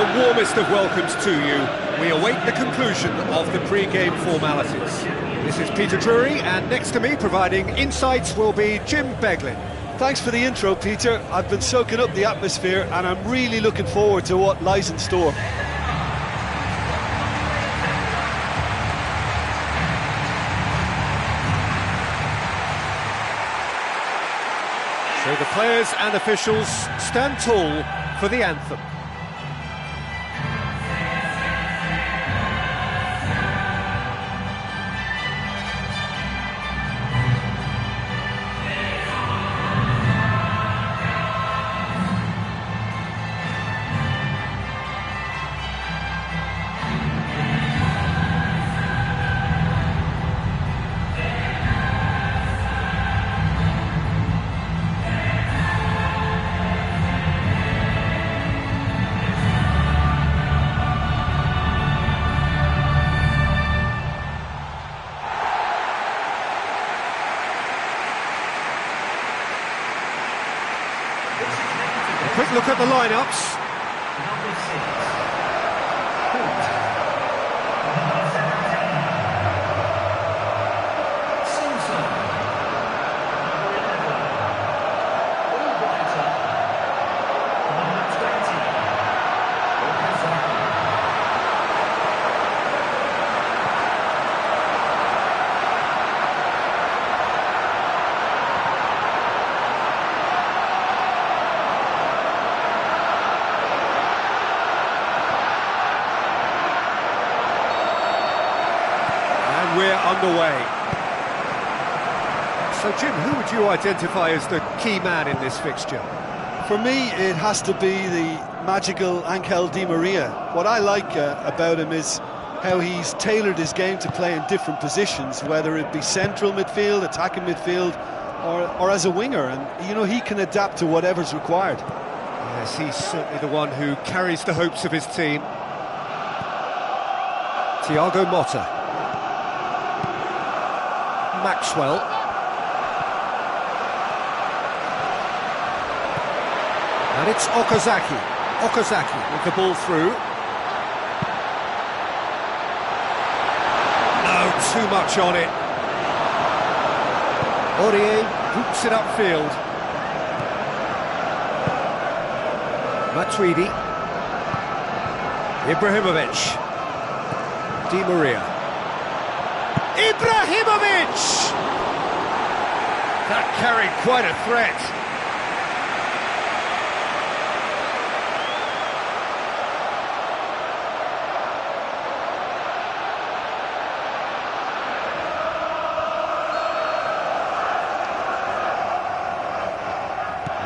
and warmest of welcomes to you. We await the conclusion of the pre-game formalities. This is Peter Drury, and next to me providing insights will be Jim Beglin. Thanks for the intro, Peter. I've been soaking up the atmosphere and I'm really looking forward to what lies in store. So the players and officials stand tall for the anthem. Quick look at the lineups. We're underway. So, Jim, who would you identify as the key man in this fixture? For me, it has to be the magical Angel Di Maria. What I like about him is how he's tailored his game to play in different positions, whether it be central midfield, attacking midfield, or as a winger. And, you know, he can adapt to whatever's required. Yes, he's certainly the one who carries the hopes of his team. Thiago Motta. Maxwell. And it's Okazaki. Okazaki with the ball through. No, too much on it. Aurier hoops it upfield. Matuidi. Ibrahimovic. Di Maria. Ibrahimovic! That carried quite a threat.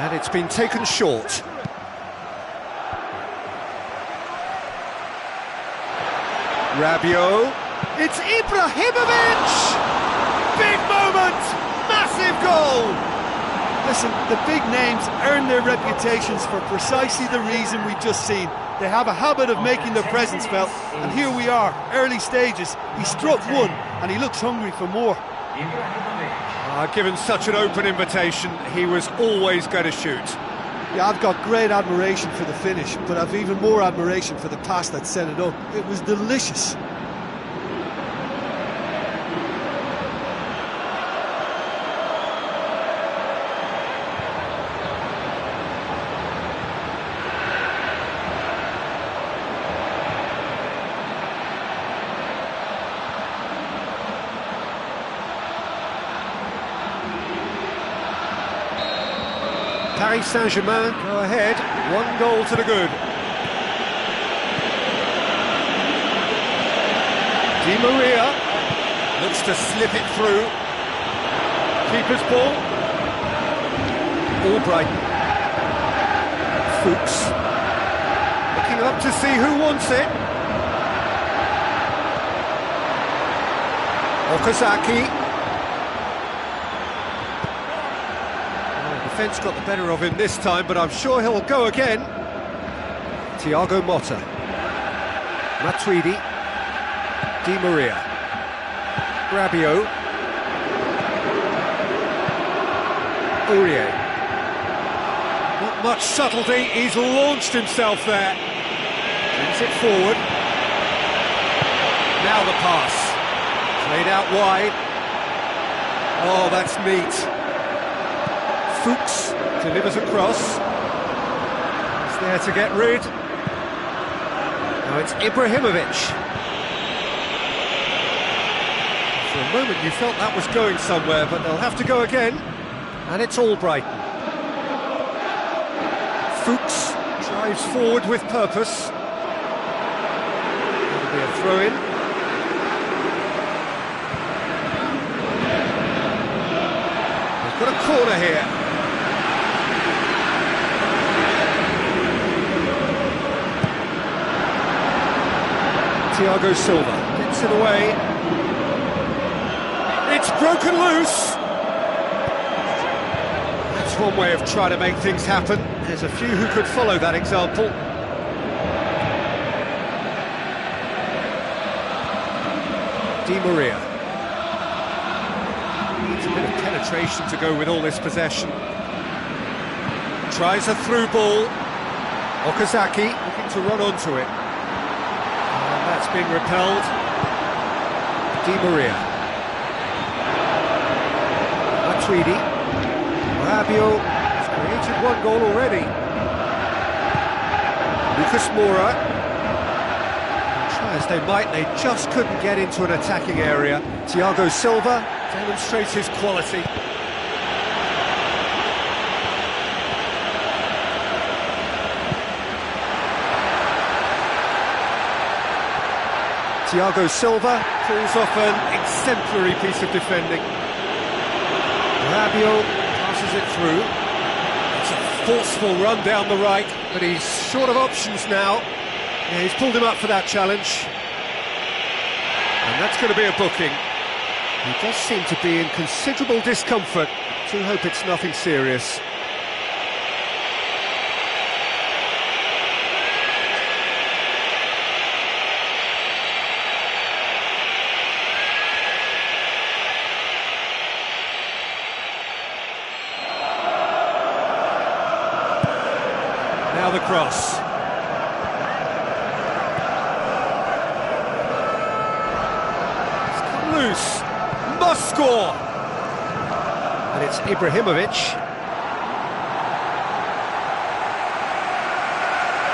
And it's been taken short. Rabiot. It's Ibrahimovic! Big moment! Massive goal! Listen, the big names earn their reputations for precisely the reason we've just seen. They have a habit of making their presence felt, and here we are, early stages. He struck one, and he looks hungry for more. Given such an open invitation, he was always going to shoot. Yeah, I've got great admiration for the finish, but I've even more admiration for the pass that set it up. It was delicious. Paris Saint-Germain go ahead, 1 goal to the good. Di Maria looks to slip it through. Keeper's ball. Albrighton. Fuchs. Looking up to see who wants it. Okazaki. Defence got the better of him this time, but I'm sure he'll go again. Thiago Motta. Matuidi. Di Maria. Rabiot. Aurier. Not much subtlety, he's launched himself there. Brings it forward. Now the pass. Played out wide. Oh, that's neat. Fuchs delivers across. He's there to get rid. Now it's Ibrahimovic. For a moment you felt that was going somewhere, but they'll have to go again. And it's Albrighton. Fuchs drives forward with purpose. That'll be a throw-in. They've got a corner here. Thiago Silva gets it away. It's broken loose. That's one way of trying to make things happen. There's a few who could follow that example. Di Maria. Needs a bit of penetration to go with all this possession. Tries a through ball. Okazaki looking to run onto it. And that's being repelled. Di Maria. Matuidi. Rabiot has created one goal already. Lucas Moura. Try as they might, they just couldn't get into an attacking area. Thiago Silva demonstrates his quality. Thiago Silva pulls off an exemplary piece of defending. Rabiot passes it through. It's a forceful run down the right, but he's short of options now. Yeah, he's pulled him up for that challenge. And that's going to be a booking. He does seem to be in considerable discomfort. Do hope it's nothing serious. Now the cross. It's come loose. Must score. And it's Ibrahimovic.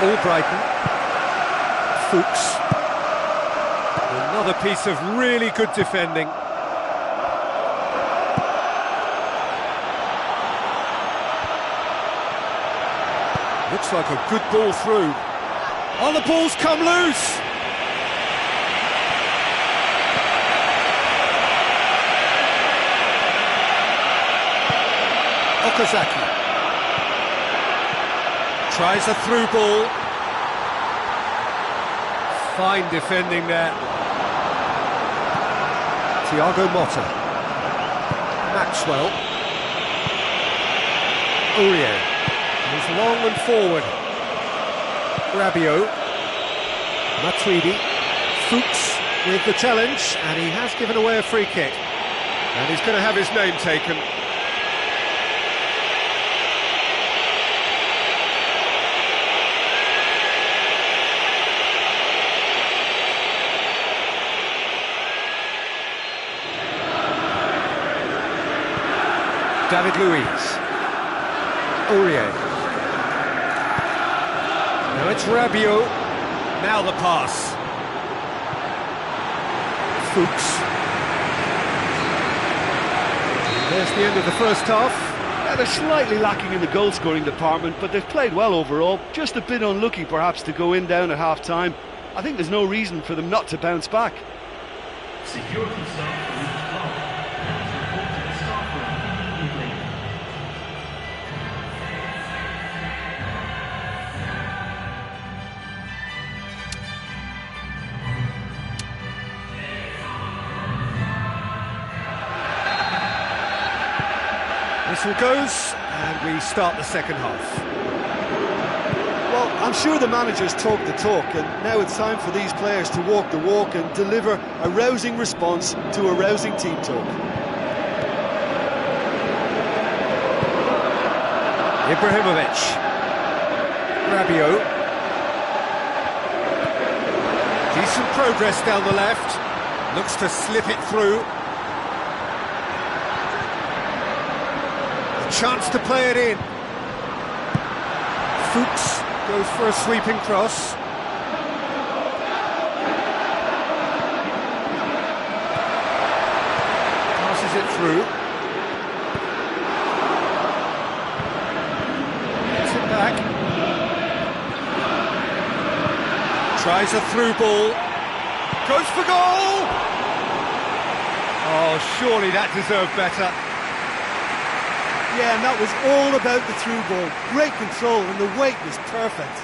Albrighton. Fuchs. Another piece of really good defending. Looks like a good ball through. Oh, the ball's come loose! Okazaki. Tries a through ball. Fine defending there. Thiago Motta. Maxwell. Aurier. He's long and forward. Rabiot. Matuidi. Fuchs with the challenge, and he has given away a free kick. And he's going to have his name taken. David Luiz. Aurier. Now it's Rabiot. Now the pass. Fuchs. There's the end of the first half. Yeah, they're slightly lacking in the goal-scoring department, but they've played well overall. Just a bit unlucky, perhaps, to go in down at half-time. I think there's no reason for them not to bounce back. Security staff from each club and report to the staff room immediately. Whistle goes, and we start the second half. Well, I'm sure the managers talk the talk, and now it's time for these players to walk the walk and deliver a rousing response to a rousing team talk. Ibrahimovic. Rabiot. Decent progress down the left. Looks to slip it through. A chance to play it in. Fuchs goes for a sweeping cross. Passes it through. Gets it back. Tries a through ball. Goes for goal! Oh, surely that deserved better. Yeah, and that was all about the through ball. Great control, and the weight was perfect.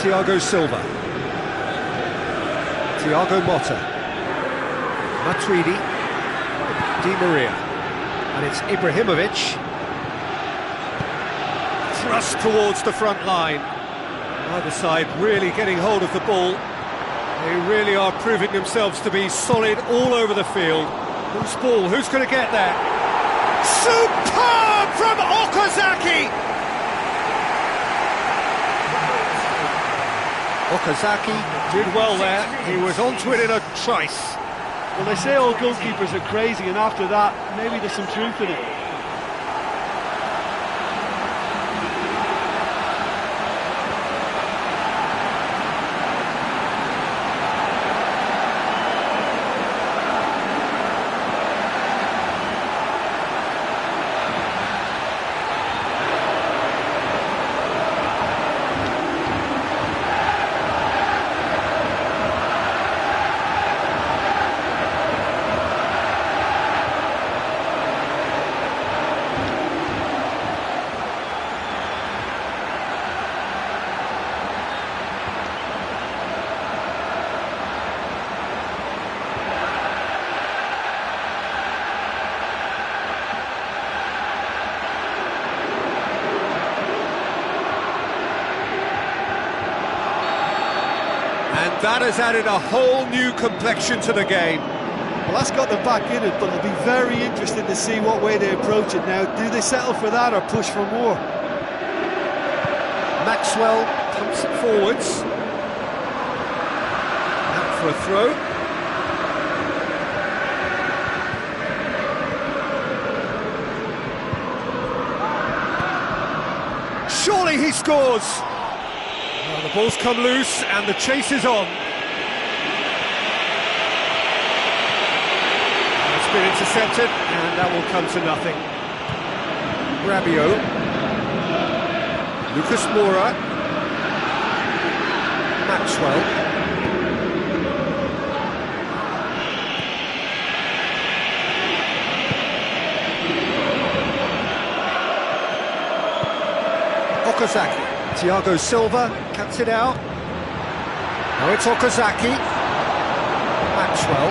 Thiago Silva. Thiago Motta. Matuidi. Di Maria. And it's Ibrahimovic. Thrust towards the front line. Either side really getting hold of the ball. They really are proving themselves to be solid all over the field. Whose ball? Who's going to get there? Superb from Okazaki! Okazaki did well there. He was onto it in a trice. Well, they say all goalkeepers are crazy, and after that, maybe there's some truth in it. And that has added a whole new complexion to the game. Well, that's got them back in it, but it'll be very interesting to see what way they approach it now. Do they settle for that or push for more? Maxwell pumps it forwards. Out for a throw. Surely he scores! Well, the ball's come loose and the chase is on. It's been intercepted and that will come to nothing. Rabiot. Lucas Moura. Maxwell. Okazaki. Thiago Silva cuts it out. Now it's Okazaki. Maxwell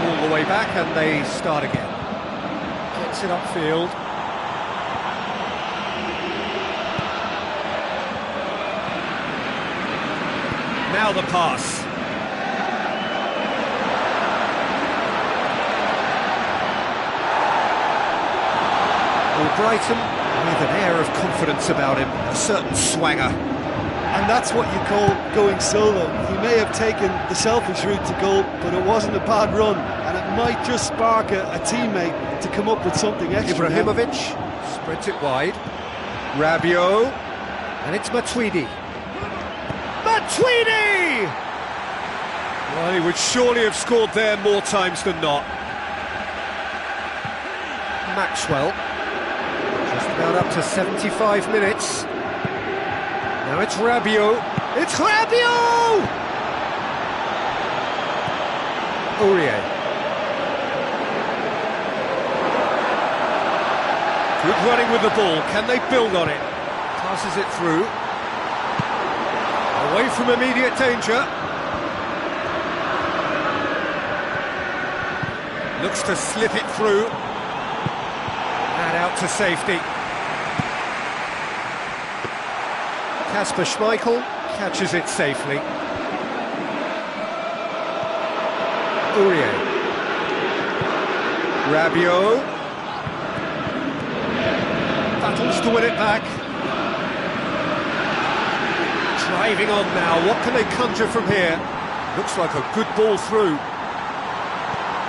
all the way back and they start again. Gets it upfield. Now the pass. Well, Brighton with an air of confidence about him, a certain swagger. And that's what you call going solo. He may have taken the selfish route to goal, but it wasn't a bad run, and it might just spark a teammate to come up with something extra. Ibrahimovic spreads it wide. Rabiot, and it's Matuidi. Matuidi! Well, he would surely have scored there more times than not. Maxwell. Just about up to 75 minutes. Now it's Rabiot. It's Rabiot! Aurier. Good running with the ball. Can they build on it? Passes it through. Away from immediate danger. Looks to slip it through. And out to safety. Kasper Schmeichel catches it safely. Aurier. Rabiot. Battles to win it back. Driving on now, what can they conjure from here? Looks like a good ball through.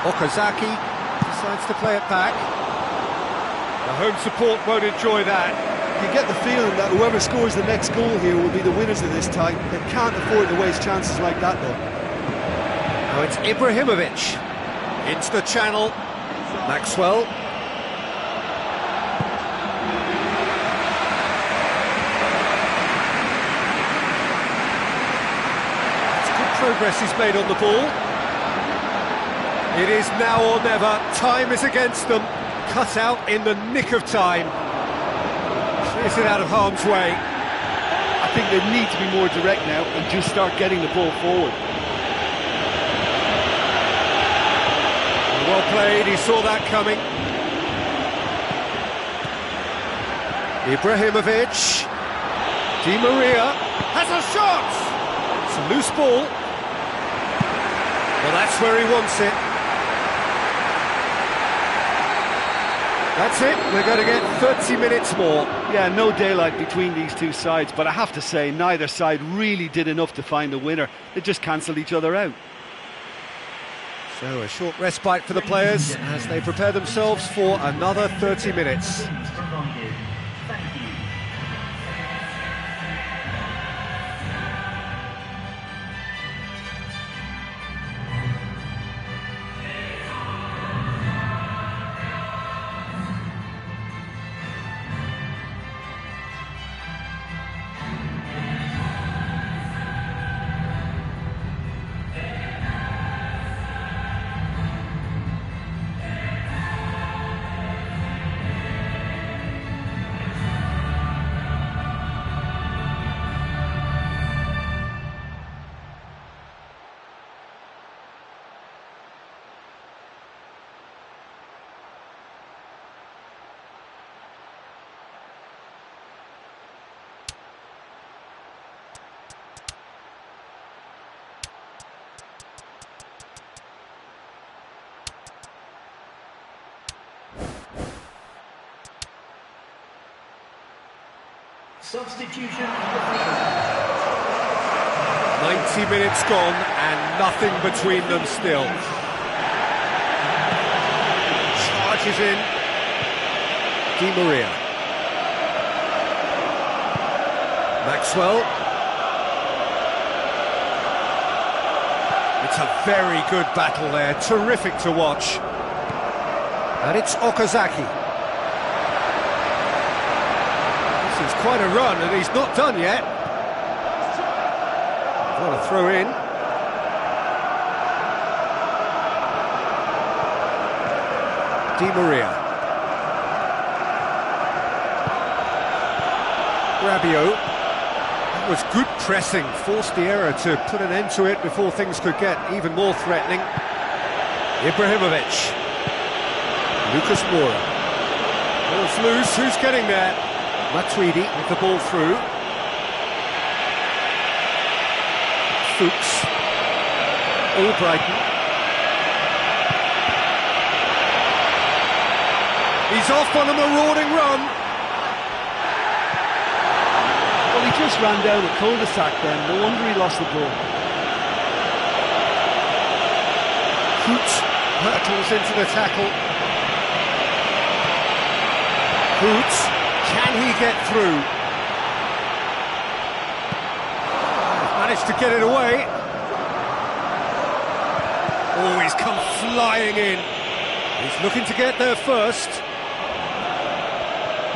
Okazaki decides to play it back. The home support won't enjoy that. You get the feeling that whoever scores the next goal here will be the winners of this tie. They can't afford to waste chances like that, though. Now it's Ibrahimovic. Into the channel. Maxwell. Progress is made on the ball. It is now or never. Time is against them. Cut out in the nick of time. Clears it out of harm's way. I think they need to be more direct now and just start getting the ball forward. Well played, he saw that coming. Ibrahimovic. Di Maria has a shot! It's a loose ball. Well, that's where he wants it. That's it, we're going to get 30 minutes more. Yeah, no daylight between these two sides, but I have to say, neither side really did enough to find a winner. They just cancelled each other out. So a short respite for the players as they prepare themselves for another 30 minutes. Substitution on the field. 90 minutes gone and nothing between them still. Charges in. Di Maria. Maxwell. It's a very good battle there, terrific to watch. And it's Okazaki. This is quite a run, and he's not done yet. What a throw in. Di Maria. Rabiot. That was good pressing, forced the error to put an end to it before things could get even more threatening. Ibrahimovic. Lucas Moura. Ball's loose, who's getting there? Matuidi with the ball through. Fuchs. Albrighton. He's off on a marauding run. Well, he just ran down the cul-de-sac then. No wonder he lost the ball. Fuchs hurtles into the tackle. Fuchs. Can he get through? Managed to get it away. Oh, he's come flying in. He's looking to get there first.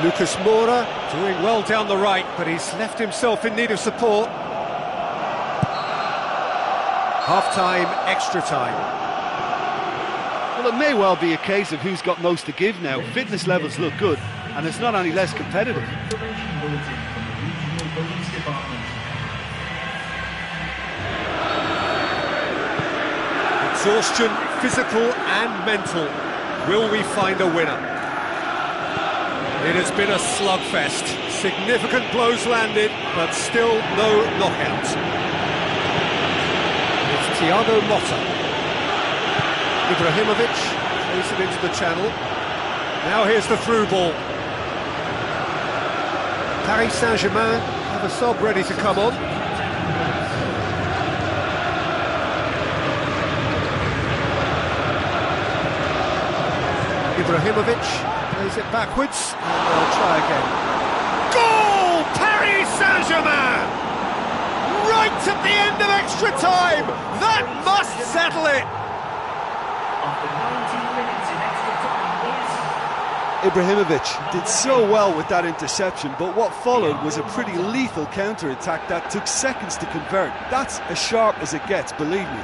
Lucas Moura doing well down the right, but he's left himself in need of support. Half-time, extra time. Well, it may well be a case of who's got most to give now. Fitness levels look good, and it's not any less competitive. Information bulletin from the Regional Police Department. Exhaustion, physical and mental. Will we find a winner? It has been a slugfest. Significant blows landed, but still no knockout. It's Thiago Motta. Ibrahimovic plays it into the channel. Now here's the through ball. Paris Saint-Germain have a sub ready to come on. Ibrahimovic plays it backwards, and they'll try again. Goal! Paris Saint-Germain! Right at the end of extra time! That must settle it! After 19 minutes in extra time is... Ibrahimovic did so well with that interception, but what followed was a pretty lethal counter-attack that took seconds to convert. That's as sharp as it gets, believe me.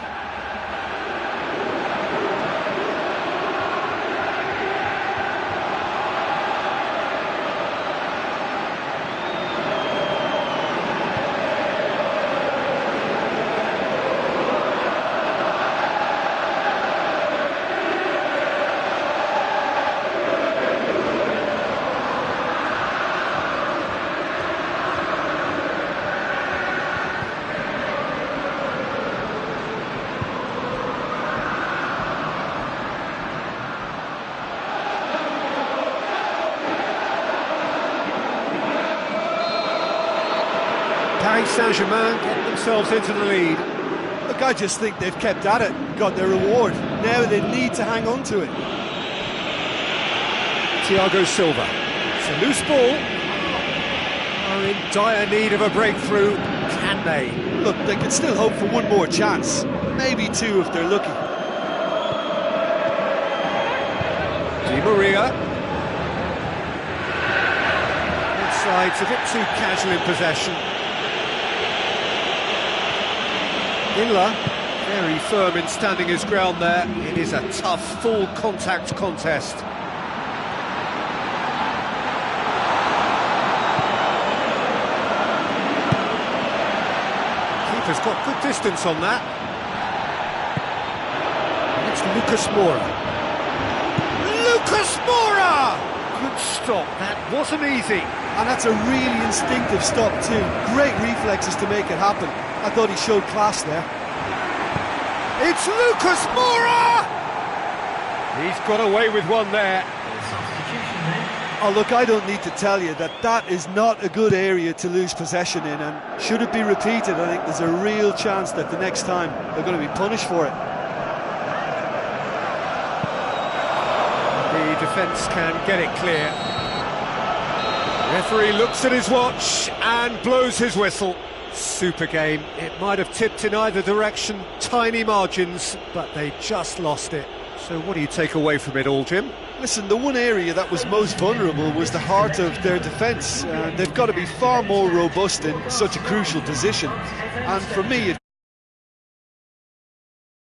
Paris Saint-Germain get themselves into the lead. Look, I just think they've kept at it, got their reward. Now they need to hang on to it. Thiago Silva. It's a loose ball. Are in dire need of a breakthrough. Can they? Look, they can still hope for one more chance. Maybe two if they're lucky. Di Maria. Inside's a bit too casual in possession. Inla, very firm in standing his ground there. It is a tough, full contact contest. Keeper's got good distance on that. And it's Lucas Moura. Lucas Moura! Good stop, that wasn't easy. And that's a really instinctive stop too. Great reflexes to make it happen. I thought he showed class there. It's Lucas Moura! He's got away with one there. Substitution then. Oh look, I don't need to tell you that that is not a good area to lose possession in, and should it be repeated, I think there's a real chance that the next time they're going to be punished for it. The defence can get it clear. Referee looks at his watch and blows his whistle. Super game. It might have tipped in either direction, tiny margins, but they just lost it. So what do you take away from it all, Jim? Listen, the one area that was most vulnerable was the heart of their defence. They've got to be far more robust in such a crucial position. And for me,